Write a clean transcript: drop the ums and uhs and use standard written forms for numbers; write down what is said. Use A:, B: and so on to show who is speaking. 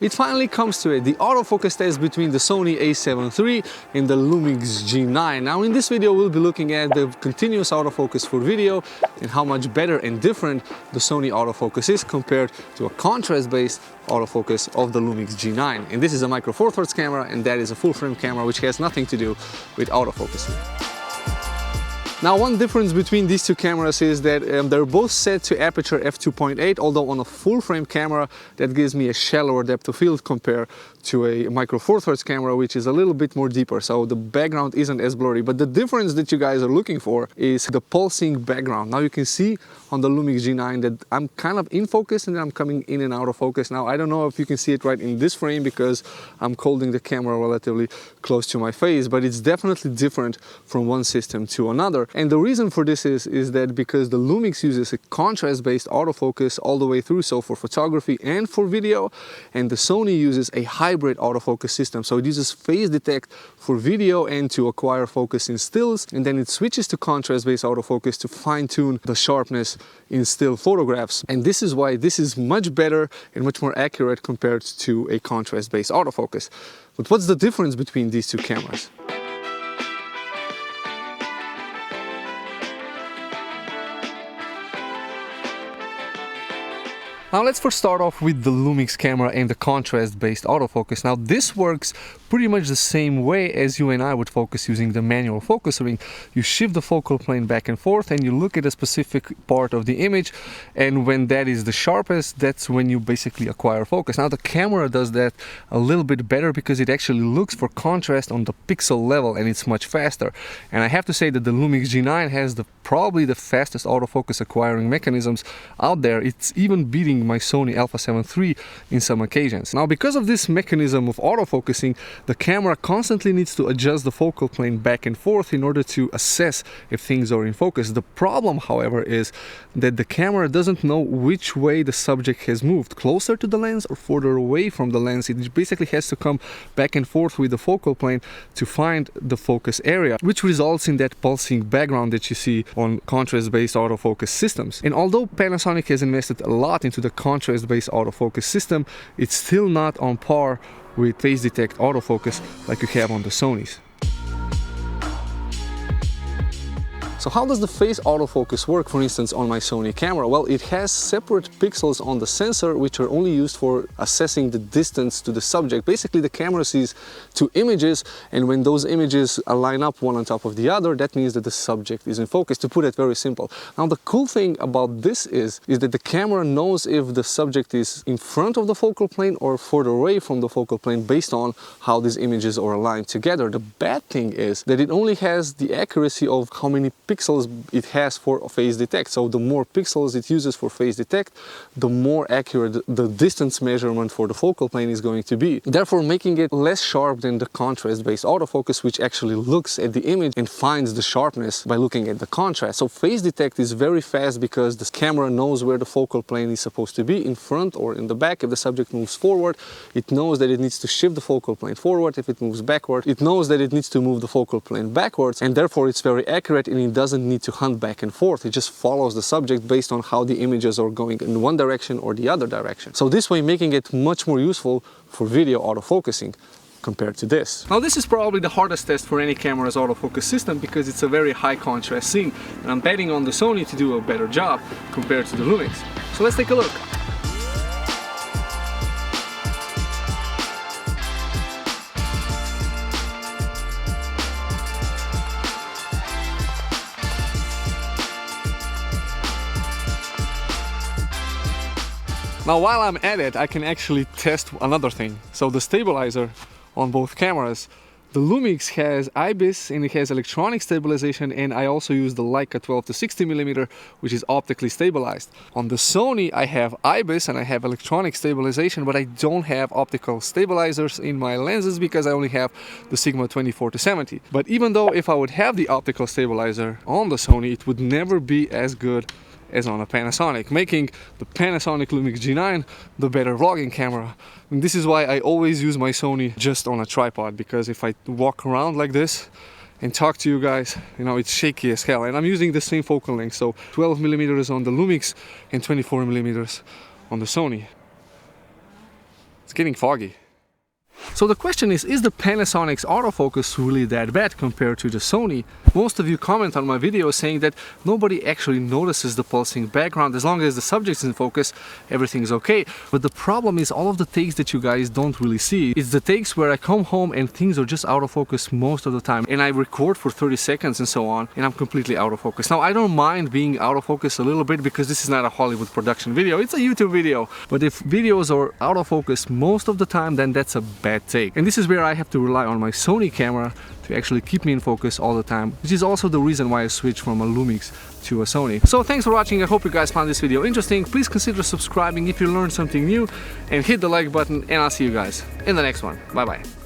A: It finally comes to it, the autofocus test between the Sony A7iii and the Lumix G9. Now in this video we'll be looking at the continuous autofocus for video and how much better and different the Sony autofocus is compared to a contrast-based autofocus of the Lumix G9. And this is a micro four thirds camera and that is a full frame camera which has nothing to do with autofocusing. Now one difference between these two cameras is that they're both set to aperture f2.8, although on a full frame camera that gives me a shallower depth of field compared to a micro four thirds camera which is a little bit more deeper, so the background isn't as blurry. But the difference that you guys are looking for is the pulsing background. Now you can see on the Lumix G9 that I'm kind of in focus and then I'm coming in and out of focus. Now I don't know if you can see it right in this frame because I'm holding the camera relatively close to my face, but it's definitely different from one system to another. And the reason for this is that because the Lumix uses a contrast-based autofocus all the way through, so for photography and for video, and the Sony uses a hybrid autofocus system. So it uses phase detect for video and to acquire focus in stills, and then it switches to contrast-based autofocus to fine-tune the sharpness in still photographs. And this is why this is much better and much more accurate compared to a contrast-based autofocus. But what's the difference between these two cameras? Now let's first start off with the Lumix camera and the contrast-based autofocus. Now this works pretty much the same way as you and I would focus using the manual focus ring. You shift the focal plane back and forth and you look at a specific part of the image, and when that is the sharpest, that's when you basically acquire focus. Now the camera does that a little bit better because it actually looks for contrast on the pixel level and it's much faster. And I have to say that the Lumix G9 has probably the fastest autofocus acquiring mechanisms out there. It's even beating my Sony A7iii in some occasions. Now because of this mechanism of autofocusing, the camera constantly needs to adjust the focal plane back and forth in order to assess if things are in focus. The problem, however, is that the camera doesn't know which way the subject has moved, closer to the lens or further away from the lens. It basically has to come back and forth with the focal plane to find the focus area, which results in that pulsing background that you see on contrast-based autofocus systems. And although Panasonic has invested a lot into the contrast-based autofocus system, it's still not on par with phase detect autofocus like you have on the Sonys. So how does the phase autofocus work, for instance, on my Sony camera? Well, it has separate pixels on the sensor which are only used for assessing the distance to the subject. Basically, the camera sees two images, and when those images line up one on top of the other, that means that the subject is in focus, to put it very simple. Now, the cool thing about this is that the camera knows if the subject is in front of the focal plane or further away from the focal plane based on how these images are aligned together. The bad thing is that it only has the accuracy of how many pixels it has for phase detect. So the more pixels it uses for phase detect, the more accurate the distance measurement for the focal plane is going to be, therefore making it less sharp than the contrast-based autofocus, which actually looks at the image and finds the sharpness by looking at the contrast. So phase detect is very fast because the camera knows where the focal plane is supposed to be, in front or in the back. If the subject moves forward, it knows that it needs to shift the focal plane forward. If it moves backward, it knows that it needs to move the focal plane backwards, and therefore it's very accurate and it doesn't need to hunt back and forth. It just follows the subject based on how the images are going in one direction or the other direction. So this way making it much more useful for video autofocusing compared to this. Now this is probably the hardest test for any camera's autofocus system because it's a very high contrast scene, and I'm betting on the Sony to do a better job compared to the Lumix. So let's take a look. Now while I'm at it, I can actually test another thing. So the stabilizer on both cameras. The Lumix has IBIS and it has electronic stabilization, and I also use the Leica 12 to 60mm, which is optically stabilized. On the Sony I have IBIS and I have electronic stabilization, but I don't have optical stabilizers in my lenses because I only have the Sigma 24 to 70. But even though if I would have the optical stabilizer on the Sony, it would never be as good as on a Panasonic, making the Panasonic Lumix G9 the better vlogging camera. And this is why I always use my Sony just on a tripod, because if I walk around like this and talk to you guys, you know, it's shaky as hell. And I'm using the same focal length, so 12mm on the Lumix and 24mm on the Sony. Let's getting foggy. So the question is the Panasonic's autofocus really that bad compared to the Sony? Most of you comment on my video saying that nobody actually notices the pulsing background. As long as the subject's in focus, everything's okay. But the problem is all of the takes that you guys don't really see. It's the takes where I come home and things are just out of focus most of the time. And I record for 30 seconds and so on, and I'm completely out of focus. Now, I don't mind being out of focus a little bit because this is not a Hollywood production video, it's a YouTube video. But if videos are out of focus most of the time, then that's a bad take. And this is where I have to rely on my Sony camera to actually keep me in focus all the time, which is also the reason why I switched from a Lumix to a Sony. So thanks for watching. I hope you guys found this video interesting. Please consider subscribing if you learned something new, and hit the like button, and I'll see you guys in the next one. Bye bye.